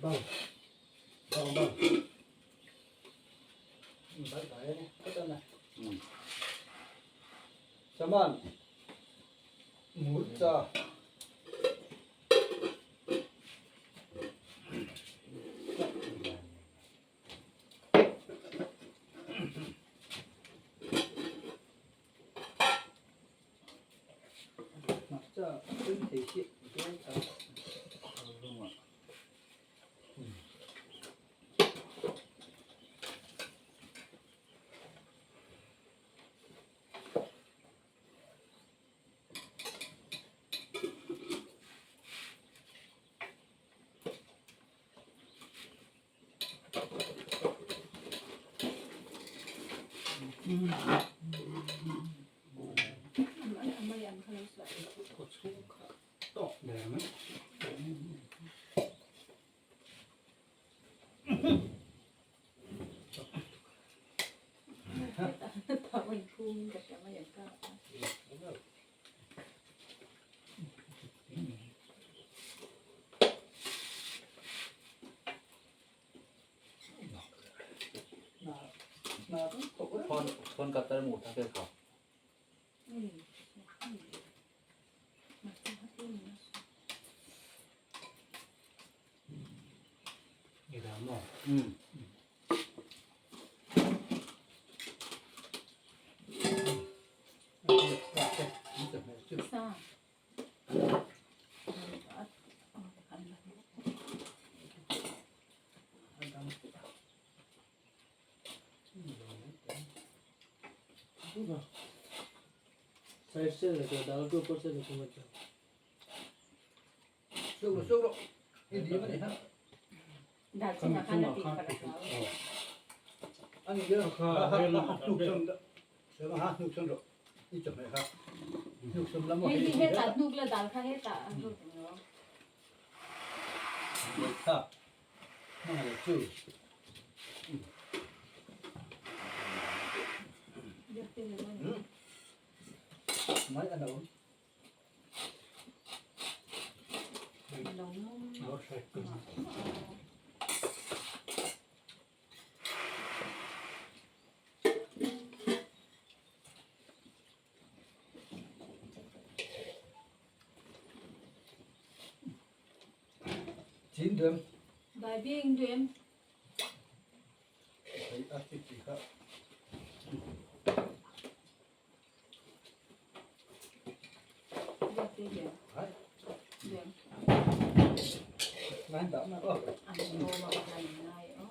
vâng vâng vâng phải phải cái tên này chấm ăn mút ra mặt ra tinh thể hiện cái đúng ạ to để mấy tạo mình phunกับมาอย่างก็คนกับตะหมูทั้งเกลือเขาgì đó mà ซ่าसाइड से लेके दाल के ऊपर से लेके बच्चा शुरू ये दिए मैंने हाँ ดัดชินาคันติดกระดาษ anh nhớ nục sâm đó sớm hả nục sâm rồi đi chụp nàyครับnục sâm lắm ให้ที่ให้ตัดนุกแล้วดัดค่ะให้ตัดนุกเนาะ ครับนั่นแหละชื่อ เดี๋ยวเป็นยังไง mấy anh đâu น้อง nó sạch chín đêm ใบเบี้ยงเดือน thấy ác thích gì khác เดือน đấy เดือน ngán đỡ nó ơ อันโนมาอะไรง่ายอ๋อ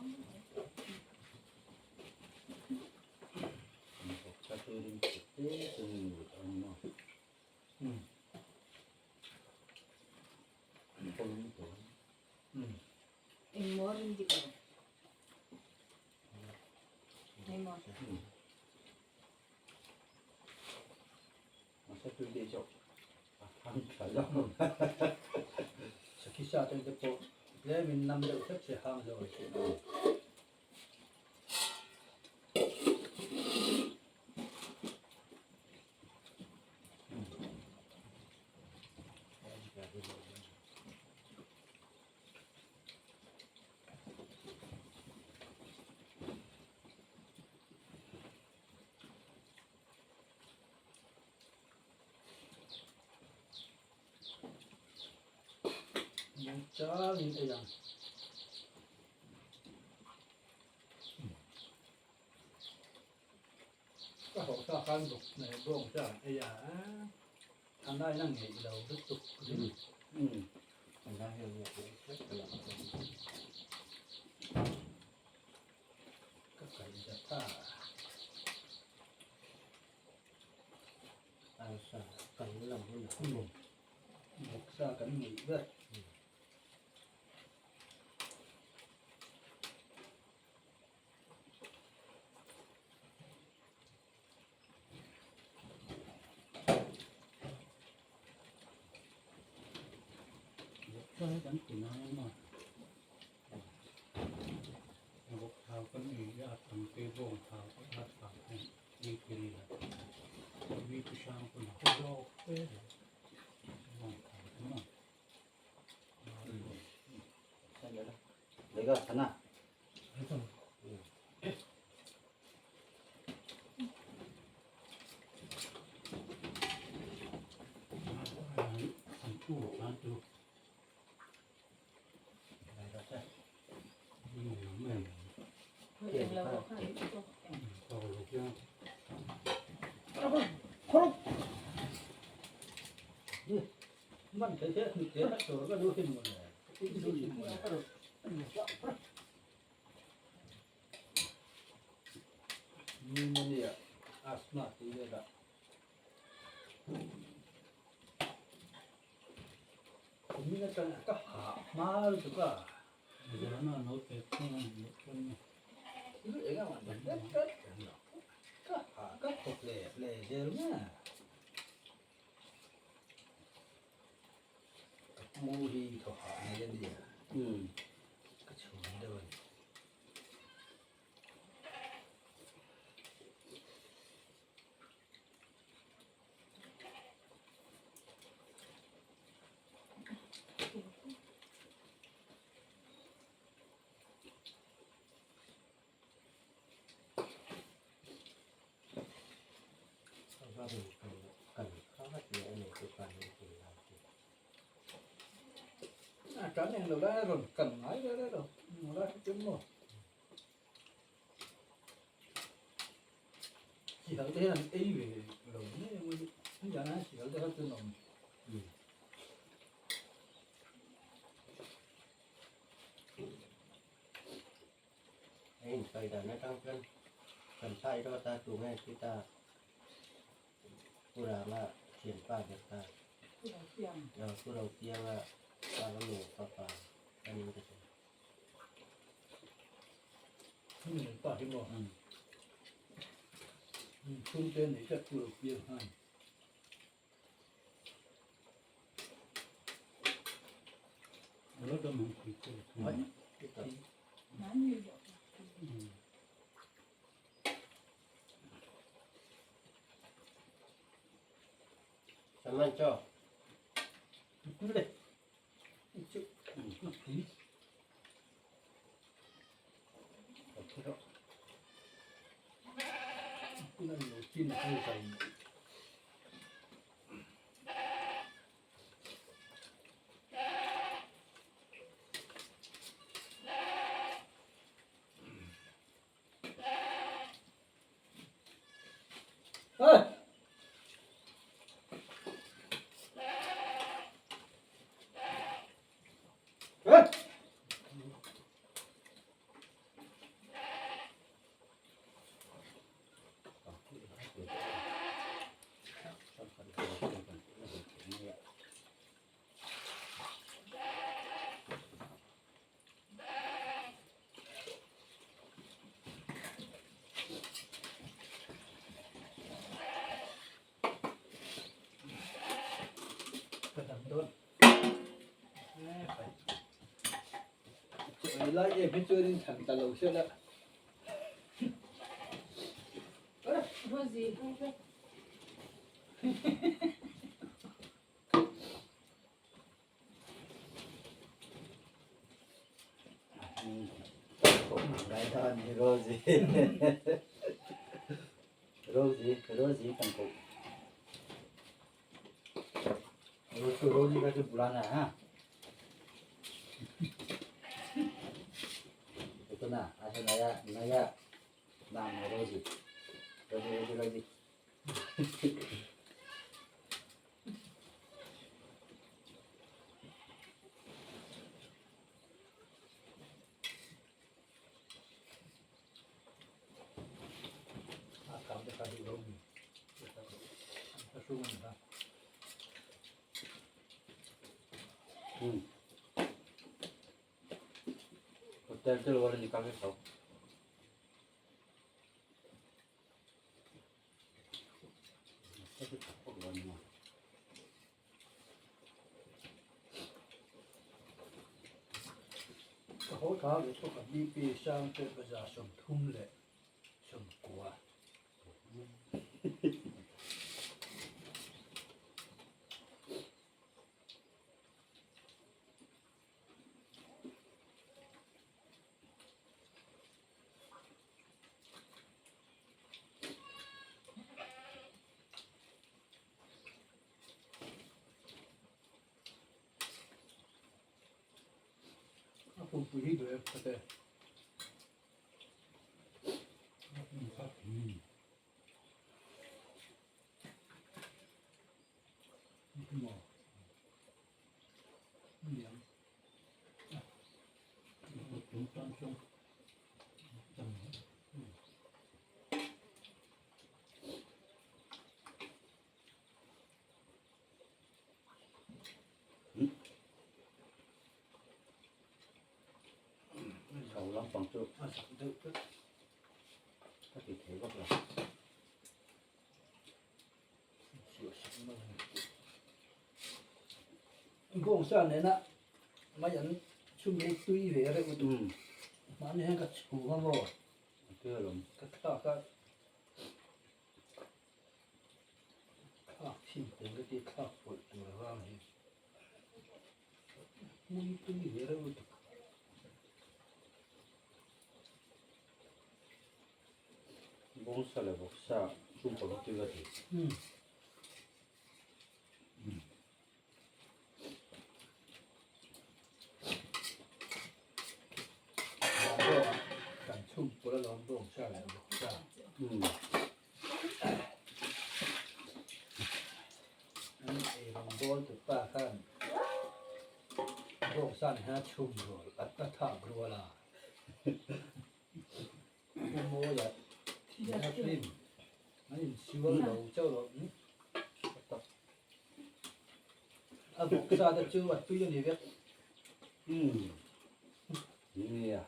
จะคือดินเต้คืออันนี้เนาะคนนี้ตัว เอ็งมอรินจิกเลยให้มอ มันจะคือเดชกทำขายแล้ว sẽ khi xa trên cái bộ lẽ mình nằm đợi phép sẽ hàng rồi chá những cái dạng cái hộ xa khăn dục này buông ra cái giả anh đây năng nghỉ đầu tiếp tụcมันได้เฮียเนี่ยก็กำลัง các cái giả tha อาสากันลำหุ่น một xa cảnh nghỉ đấy cho đánh của nó mà một thảo con ý ra thành cái vùng thảo có hạt thảo này đi kia là vì cái sang của nó không lo phê vùng thảo đúng không ใช่แล้ว ก็ชนะ อันตู้อันตู้ อะไรก็ใช่ แม่ เฮ้ยเราก็ข้าวนี่ก็แข็ง ก็ลูกยัง มันเจ๊คือเจ๊ตัวก็ดูขึ้นหมดเลยดูขึ้นหมดเลยมีมันเนี่ยอาสมาตีเลยละมีนั่นก็หามาหรือก็ เดี๋ยวน่าโน้ตเต็มที่มันคนนี้ เองมันก็หาก็ตกเลยเดี๋ยวนะมูดีเขาหาในเรื่องนี้ก็ชมด้วย เขาก็เป็นกันเขาก็เสียหนึ่งคือการเป็นสิ่งเรา Cả này nó đã rồi, cần nói ra đó rồi, nó đã chứng rồi. Chỉ thấy thế là ý về rồi nhưng giờ nó chỉ thấy thế là tương đồng. ไอ้ไปแต่ไม่ต้องกันใต้ก็ตาตูแม่ที่ตาผู้รามาเขียนป้าเด็กตา ผู้เราเที่ยง เราผู้เราเตี้ยว่าตาละหนูป้าป่าอันนี้ก็จะ Mình tỏ cái bộ. Trung tên thì chắc vừa kia hai. แล้วก็มันคิดตัว Mấy. ที่ต่อ น้ำอยู่เยอะ สามัญเจ้า Nó đây. Chứ. Nó tí. Thế đó. Cái này nó chín hơi dày. Ơi. Ơi. Cái thằng đốt. Trời lại em phải chơi đến thằng tà lầu xưa đó. โรซี่ ไรตอนนี้โรซี่โรซี่กันกุโรซี่ก็คือบุราณะฮะitu nah asal naya nama Rozi Cảm thấy phải hiểu mình. Nó xuống mình ra. hotel luar di kaki kau tapi takut banyak Hỗ trợ để cho cả đi về sang trên bây giờ sầm thun lệ sầm quả. ปุ่มปุ๋ยด้วยก็แต่ ครับ หมอเหนียว ผมตอนช่วงจัง เขาล้อมฟังจุ อาสักดึก ถ้าติดเทก็เลย เสียสักมั่งพวกซ่านเนี่ยนะมาอย่างชุ่มเล็กตุ้ยเหวี่ยอะไรก็ดูมันนี่ก็ชูมาบ่ เพื่อลม ก็ข้าก็ข้าพิมพ์เป็นก็ที่ข้าปวดตัวว่าไงมึงตุ้ยเหวี่ยอะไรก็ดู บงสลับบกษาชุ่มปลอกตัวที การชุ่มปวดร้อนบ่งซ่าแล้วบ่ซ่า อันนี้ลองโดนจุดป้าข้างโรคสั้นฮะชุ่มรัวอัตถากรัวลาผู้โมยะที่นักลิ้นอันนี้ชิวเราเจ้าเราอ่ะบอกซาจะชื่อว่าตุยนี่เว้ย นี่อ่ะ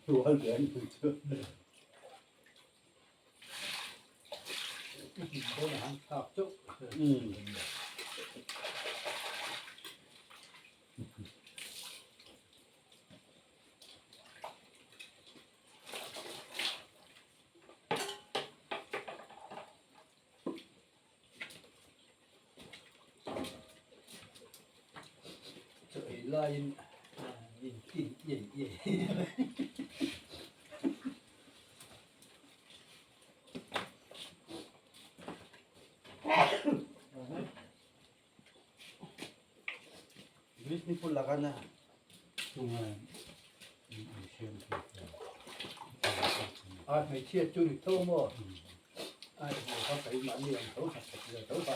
ตัวเหลืองจุด โดนหางทากจุก จะไอ้ลายยิงกินเย่เย่ วิสนี่พูดละกันนะ ช่วงนั้นเชื่อมถูก อ่ะไม่เชื่อจุดโทโม่ไอ้เขาไปมันเลี้ยงเขาหัดเลี้ยงเขาไป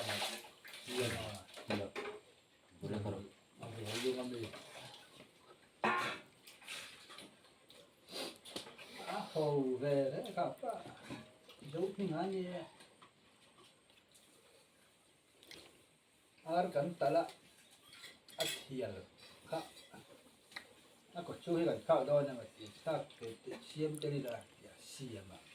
เลี้ยงมา เนี่ยบุรีรัมย์ เอาไปเลี้ยงมันเลยอ่ะโหเว้ยครับป้าดูที่งานนี้อาร์กันตละอัดเทียลครับแล้วก็ช่วยกันข้าวด้วยนะมันถ้าเกิดเสียมจะได้ละอย่าเสียมอ่ะ